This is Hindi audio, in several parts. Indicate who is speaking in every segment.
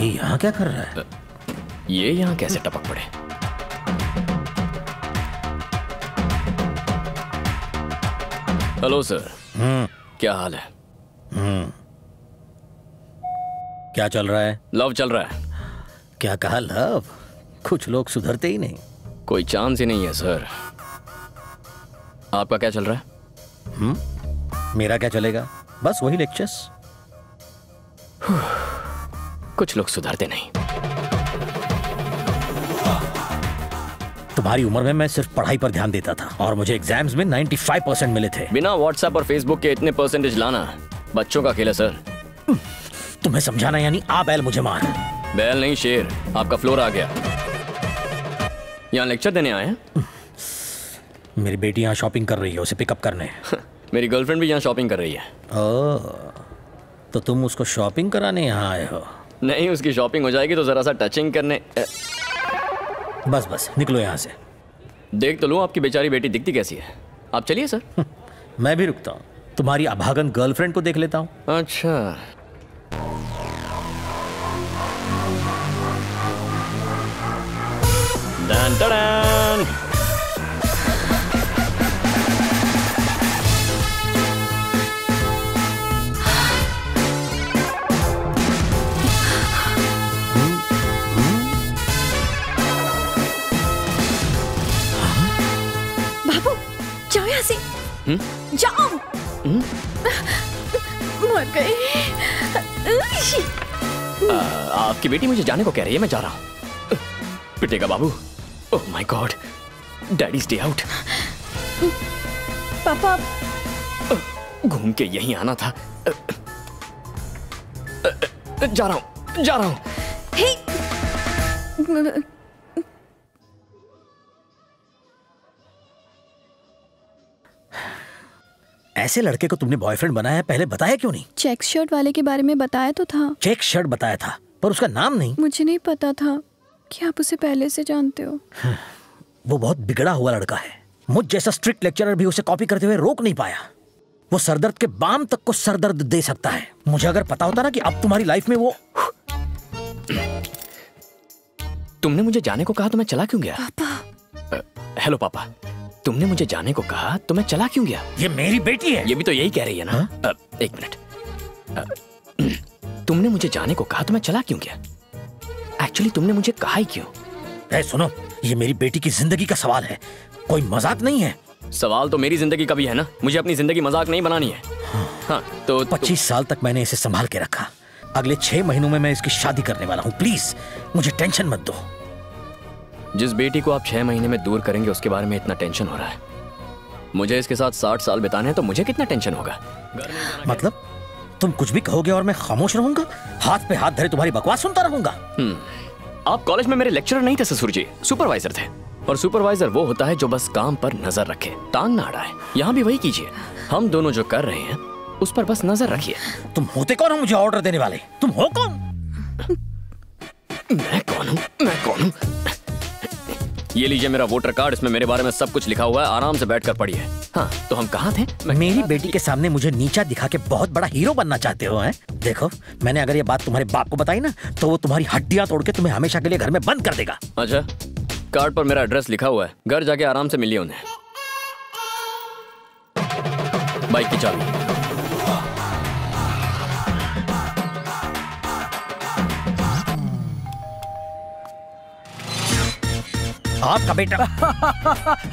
Speaker 1: ये यहाँ क्या कर रहा है?
Speaker 2: ये यहाँ कैसे टपक पड़े? Hello sir. क्या हाल है?
Speaker 1: क्या चल रहा है?
Speaker 2: लव चल रहा है।
Speaker 1: क्या कहा लव? कुछ लोग सुधरते ही नहीं।
Speaker 2: कोई चांस ही नहीं है सर। आपका क्या चल रहा है?
Speaker 1: मेरा क्या चलेगा? बस वही लेक्चर्स।
Speaker 2: कुछ लोग सुधरते नहीं।
Speaker 1: तुम्हारी उम्र में मैं सिर्फ पढ़ाई पर ध्यान देता था और मुझे एग्जाम्स में 95% मिले थे।
Speaker 2: बिना व्हाट्सएप और फेसबुक के इतने परसेंटेज लाना बच्चों का खेल है सर।
Speaker 1: तुम्हें समझाना यानी आ बैल मुझे मार।
Speaker 2: बैल नहीं शेर। आपका फ्लोर आ गया। यहाँ लेक्चर देने आए हैं?
Speaker 1: मेरी बेटी यहाँ शॉपिंग कर रही है, उसे पिकअप करने।
Speaker 2: मेरी गर्लफ्रेंड भी यहाँ शॉपिंग कर रही है।
Speaker 1: तो तुम उसको शॉपिंग कराने यहाँ आए हो?
Speaker 2: नहीं, उसकी शॉपिंग हो जाएगी तो जरा सा टचिंग करने।
Speaker 1: बस बस निकलो यहाँ से।
Speaker 2: देख तो लो आपकी बेचारी बेटी दिखती कैसी है। आप चलिए सर।
Speaker 1: मैं भी रुकता हूँ। तुम्हारी अभागन गर्लफ्रेंड को देख लेता हूँ।
Speaker 2: अच्छा। Done done.
Speaker 3: बाबू जाओ यहाँ से। जाओ। मर गई।
Speaker 2: आपकी बेटी मुझे जाने को कह रही है, मैं जा रहा हूँ। पिटेगा बाबू। Oh my god. Daddy stay out.
Speaker 3: पापा
Speaker 2: घूम के यहीं आना था। जा रहा हूँ, जा रहा हूँ।
Speaker 3: हे
Speaker 1: ऐसे लड़के को तुमने बॉयफ्रेंड बनाया है, पहले बताया क्यों नहीं?
Speaker 3: चेक शर्ट वाले के बारे में बताया तो था।
Speaker 1: चेक शर्ट बताया था पर उसका नाम नहीं।
Speaker 3: मुझे नहीं पता था कि आप उसे पहले से जानते हो।
Speaker 1: वो बहुत बिगड़ा हुआ लड़का है। मुझ जैसा स्ट्रिक्ट लेक्चरर भी उसे कॉपी करते हुए रोक नहीं पाया। वो सरदर्द के बाम तक को सरदर्द दे सकता है। मुझे अगर पता होता ना कि अब तुम्हारी लाइफ में वो।
Speaker 2: तुमने मुझे जाने को कहा तो मैं चला क्यों गया?
Speaker 3: पापा।
Speaker 2: हेलो पापा। तुमने मुझे जाने को कहा तो मैं चला क्यों गया?
Speaker 1: ये मेरी बेटी है।
Speaker 2: ये भी तो यही कह रही है ना। एक मिनट। तुमने मुझे जाने को कहा तो मैं चला क्यों गया? एक्चुअली तुमने मुझे कहा ही क्यों?
Speaker 1: सुनो, ये मेरी बेटी की जिंदगी का सवाल है, कोई मजाक नहीं है।
Speaker 2: सवाल तो मेरी जिंदगी का भी है ना। मुझे अपनी जिंदगी मजाक नहीं बनानी है। हाँ तो
Speaker 1: 25 साल तक मैंने इसे संभाल के रखा। अगले 6 महीनों में मैं इसकी शादी करने वाला हूँ। प्लीज मुझे टेंशन मत दो।
Speaker 2: जिस बेटी को आप 6 महीने में दूर करेंगे उसके बारे में इतना टेंशन हो रहा है। मुझे इसके साथ 60 साल बिताने हैं तो मुझे कितना टेंशन होगा?
Speaker 1: मतलब तुम कुछ भी कहोगे और मैं खामोश रहूंगा? हाथ पे हाथ धरे तुम्हारी बकवास सुनता रहूंगा?
Speaker 2: आप कॉलेज में मेरे लेक्चरर नहीं थे ससुर जी, सुपरवाइजर थे। और सुपरवाइजर वो होता है जो बस काम पर नजर रखे, टांग ना अड़ाए। यहाँ भी वही कीजिए। हम दोनों जो कर रहे हैं उस पर बस नजर रखिए।
Speaker 1: तुम होते कौन हो मुझे ऑर्डर देने वाले? तुम हो कौन?
Speaker 2: मैं कौन हूँ? मैं कौन हूँ? ये लीजिए मेरा वोटर कार्ड, इसमें मेरे बारे में सब कुछ लिखा हुआ है। आराम से बैठकर पढ़िए। हाँ तो हम कहाँ थे?
Speaker 1: मेरी बेटी के सामने मुझे नीचा दिखा के बहुत बड़ा हीरो बनना चाहते हो हैं? देखो, मैंने अगर ये बात तुम्हारे बाप को बताई ना तो वो तुम्हारी हड्डियां तोड़ के तुम्हें हमेशा के लिए घर में बंद कर देगा।
Speaker 2: अच्छा, कार्ड पर मेरा एड्रेस लिखा हुआ है। घर जाके आराम से मिलिए उन्हें। बाइक की चाबी।
Speaker 1: आपका बेटा।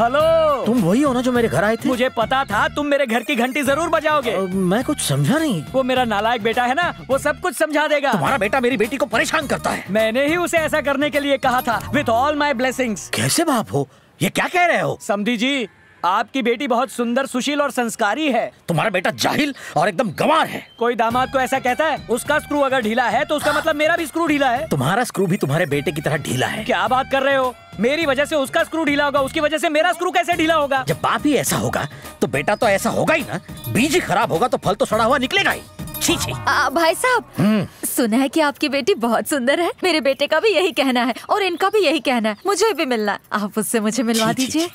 Speaker 4: हेलो।
Speaker 1: तुम वही हो ना जो मेरे घर आए थे?
Speaker 4: मुझे पता था तुम मेरे घर की घंटी जरूर बजाओगे।
Speaker 1: मैं कुछ समझा नहीं।
Speaker 4: वो मेरा नालायक बेटा है ना, वो सब कुछ समझा देगा।
Speaker 1: तुम्हारा बेटा मेरी बेटी को परेशान करता है।
Speaker 4: मैंने ही उसे ऐसा करने के लिए कहा था, विथ ऑल माई ब्लेसिंग्स।
Speaker 1: कैसे बाप हो? ये क्या कह रहे हो?
Speaker 4: समधी जी, आपकी बेटी बहुत सुंदर, सुशील और संस्कारी है।
Speaker 1: तुम्हारा बेटा जाहिल और एकदम गंवार है।
Speaker 4: कोई दामाद को ऐसा कहता है? उसका स्क्रू अगर ढीला है तो उसका मतलब मेरा भी स्क्रू ढीला है।
Speaker 1: तुम्हारा स्क्रू भी तुम्हारे बेटे की तरह ढीला है।
Speaker 4: क्या बात कर रहे हो? मेरी वजह से उसका स्क्रू ढीला होगा, उसकी वजह से मेरा स्क्रू कैसे ढीला होगा?
Speaker 1: जब बाप ही ऐसा होगा तो बेटा तो ऐसा होगा ही ना। बीज ही खराब होगा तो फल तो सड़ा हुआ निकलेगा ही। छी छी।
Speaker 5: भाई साहब, सुना है कि आपकी बेटी बहुत सुंदर है। मेरे बेटे का भी यही कहना है और इनका भी यही कहना है। मुझे भी मिलना है, आप उससे मुझे मिलवा दीजिए।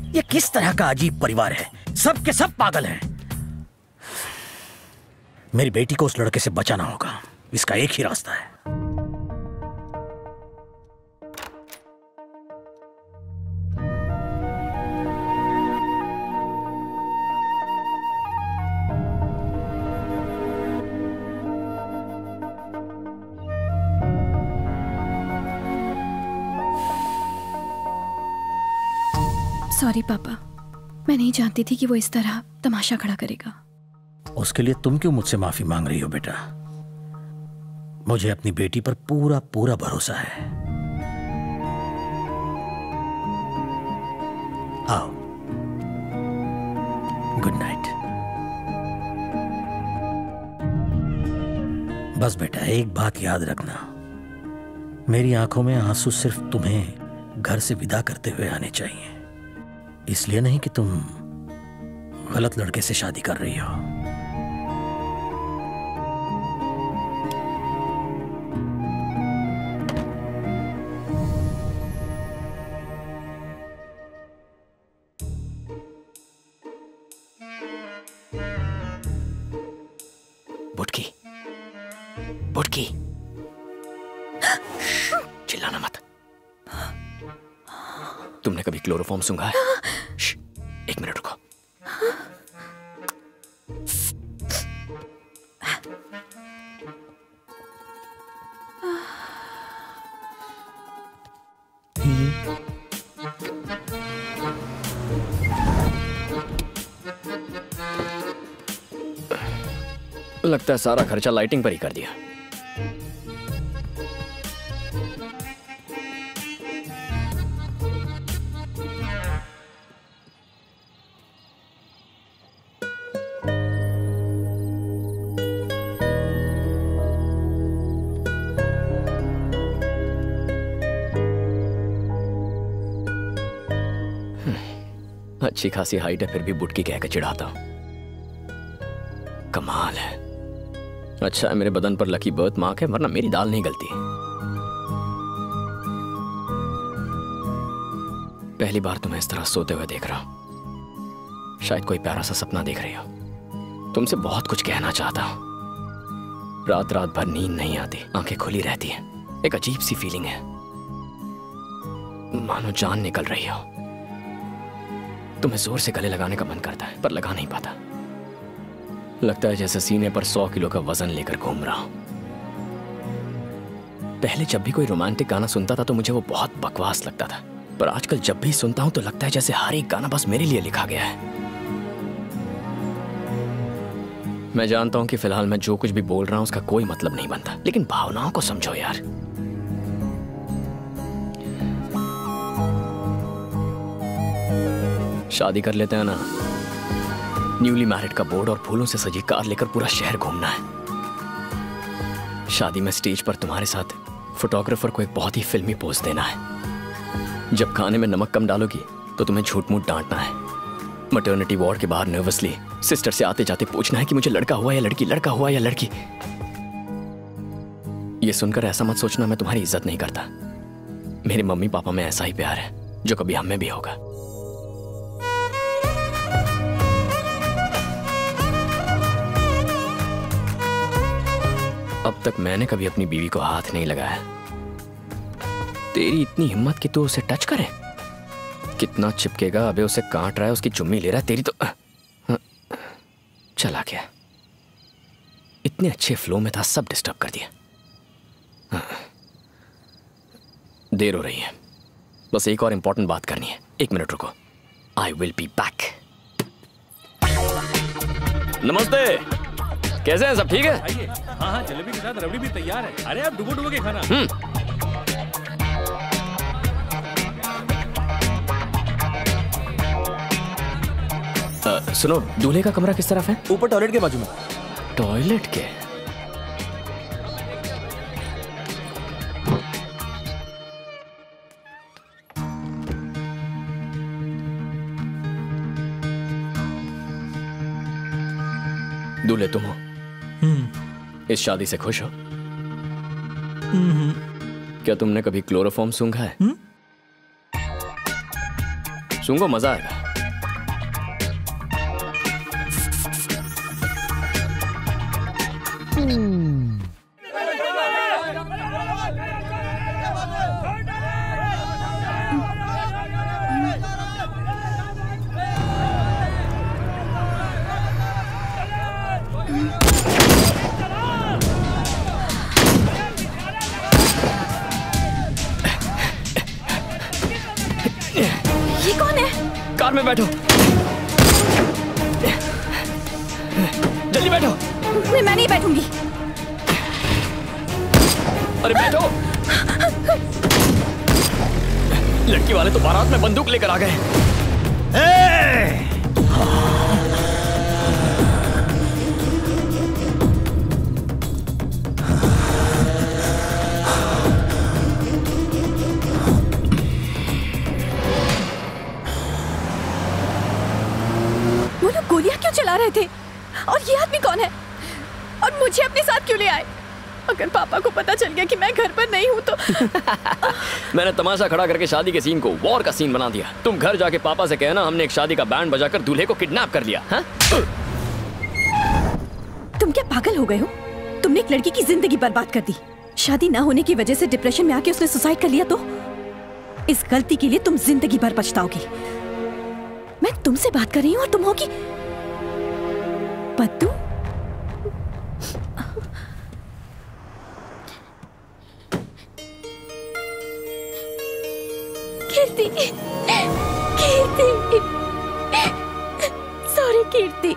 Speaker 1: ये किस तरह का अजीब परिवार है? सब के सब पागल हैं। मेरी बेटी को उस लड़के से बचाना होगा। इसका एक ही रास्ता है।
Speaker 3: सॉरी पापा, मैं नहीं जानती थी कि वो इस तरह तमाशा खड़ा करेगा।
Speaker 1: उसके लिए तुम क्यों मुझसे माफी मांग रही हो बेटा? मुझे अपनी बेटी पर पूरा पूरा भरोसा है। आओ, गुड नाइट। बस बेटा एक बात याद रखना, मेरी आंखों में आंसू सिर्फ तुम्हें घर से विदा करते हुए आने चाहिए, इसलिए नहीं कि तुम गलत लड़के से शादी कर रही हो।
Speaker 2: बुटकी, बुटकी, चिल्लाना मत। तुमने कभी क्लोरोफॉर्म सूंघा है? एक मिनट रुको। लगता है सारा खर्चा लाइटिंग पर ही कर दिया। अच्छी खासी हाइट है, फिर भी बुटकी कह के चिढ़ाता हूं। कमाल है। अच्छा है मेरे बदन पर लकी बर्थ मार्क है, वरना मेरी दाल नहीं गलती। पहली बार तुम्हें इस तरह सोते हुए देख रहा हूं। शायद कोई प्यारा सा सपना देख रही हो। तुमसे बहुत कुछ कहना चाहता हूं। रात रात भर नींद नहीं आती, आंखें खुली रहती हैं। एक अजीब सी फीलिंग है, मानो जान निकल रही हो। तुम्हें जोर से गले लगाने का मन करता है, पर लगा नहीं पाता। लगता है जैसे सीने पर 100 किलो का वजन लेकर घूम रहा हूं। पहले जब भी कोई रोमांटिक गाना सुनता था तो मुझे वो बहुत बकवास लगता था, पर आजकल जब भी सुनता हूं तो लगता है जैसे हर एक गाना बस मेरे लिए लिखा गया है। मैं जानता हूं कि फिलहाल मैं जो कुछ भी बोल रहा हूं उसका कोई मतलब नहीं बनता, लेकिन भावनाओं को समझो यार। शादी कर लेते हैं ना। न्यूली मैरिड का बोर्ड और फूलों से सजी कार लेकर पूरा शहर घूमना है। शादी में स्टेज पर तुम्हारे साथ फोटोग्राफर को एक बहुत ही फिल्मी पोज देना है। जब खाने में नमक कम डालोगी तो तुम्हें झूठ मूठ डांटना है। मैटरनिटी वार्ड के बाहर नर्वसली सिस्टर से आते जाते पूछना है कि मुझे लड़का हुआ या लड़की, लड़का हुआ या लड़की। ये सुनकर ऐसा मत सोचना मैं तुम्हारी इज्जत नहीं करता। मेरे मम्मी पापा में ऐसा ही प्यार है जो कभी हम में भी होगा। अब तक मैंने कभी अपनी बीवी को हाथ नहीं लगाया। तेरी इतनी हिम्मत कि तू उसे टच करे? कितना चिपकेगा? अबे उसे काट रहा है, उसकी चुम्मी ले रहा है। तेरी तो चला गया। इतने अच्छे फ्लो में था, सब डिस्टर्ब कर दिया। देर हो रही है, बस एक और इंपॉर्टेंट बात करनी है। 1 मिनट रुको, आई विल बी बैक। नमस्ते, कैसे हैं? सब ठीक है?
Speaker 4: आइए। हाँ हाँ, जलेबी के साथ रबड़ी भी तैयार है। अरे आप डुबो डुबो के खाना।
Speaker 2: सुनो, दूल्हे का कमरा किस तरफ है?
Speaker 6: ऊपर टॉयलेट के बाजू में।
Speaker 2: टॉयलेट के? दूल्हे तुम हो? इस शादी से खुश हो? क्या तुमने कभी क्लोरोफॉर्म सूंघा है? सूंघो, मजा आएगा।
Speaker 3: ये कौन है?
Speaker 2: कार में बैठो, जल्दी बैठो।
Speaker 3: मैं नहीं बैठूंगी।
Speaker 2: अरे बैठो। लड़की वाले तो बारात में बंदूक लेकर आ गए।
Speaker 3: वो लोग गोलियां क्यों चला रहे थे? और ये आदमी कौन है? और मुझे अपने साथ क्यों ले आए? अगर पापा को पता चल गया कि मैं घर पर नहीं हूँ तो
Speaker 2: मैंने तमाशा खड़ा करके शादी के सीन को वॉर का सीन बना दिया। तुम घर जाके पापा से कहना हमने एक शादी का बैंड बजाकर दूल्हे को किडनैप कर लिया। हाँ?
Speaker 3: तुम क्या पागल हो गए हो? तुमने एक लड़की की जिंदगी बर्बाद कर दी। शादी ना होने की वजह से डिप्रेशन में आके उसने सुसाइड कर लिया तो इस गलती के लिए तुम जिंदगी भर पछताओगी। मैं तुमसे बात कर रही हूँ और तुम होगी पद्दू। कीर्ति, कीर्ति, सॉरी कीर्ति।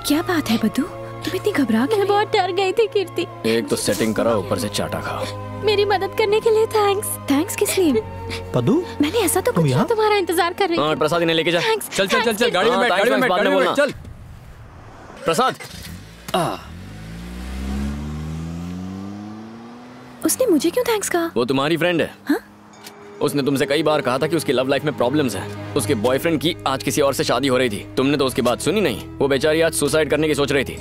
Speaker 3: क्या बात है बद्दू? तुम इतनी घबरा गई? मैं बहुत डर गई थी कीर्ति।
Speaker 2: एक तो सेटिंग करा, ऊपर से चाटा खाओ।
Speaker 3: मेरी मदद करने के लिए थैंक्स। थैंक्स किस लिए?
Speaker 1: पद्दू,
Speaker 3: मैंने ऐसा तो कुछ तुम्हारा इंतजार कर रही थी।
Speaker 2: हाँ, प्रसाद इन्हें लेके जा।
Speaker 4: चल चल चल चल, गाड़ी में बैठ, गाड़ी में बैठ, गाड़ी में बैठ, चल।
Speaker 2: प्रसाद,
Speaker 3: उसने मुझे क्यों थैंक्स कहा?
Speaker 2: वो तुम्हारी फ्रेंड है।
Speaker 3: हाँ?
Speaker 2: उसने तुमसे कई बार कहा था कि उसकी लव लाइफ में प्रॉब्लम्स हैं। उसके बॉयफ्रेंड की आज किसी और से शादी हो रही थी। तुमने तो उसकी बात सुनी नहीं। वो बेचारी आज सुसाइड करने की सोच रही थी।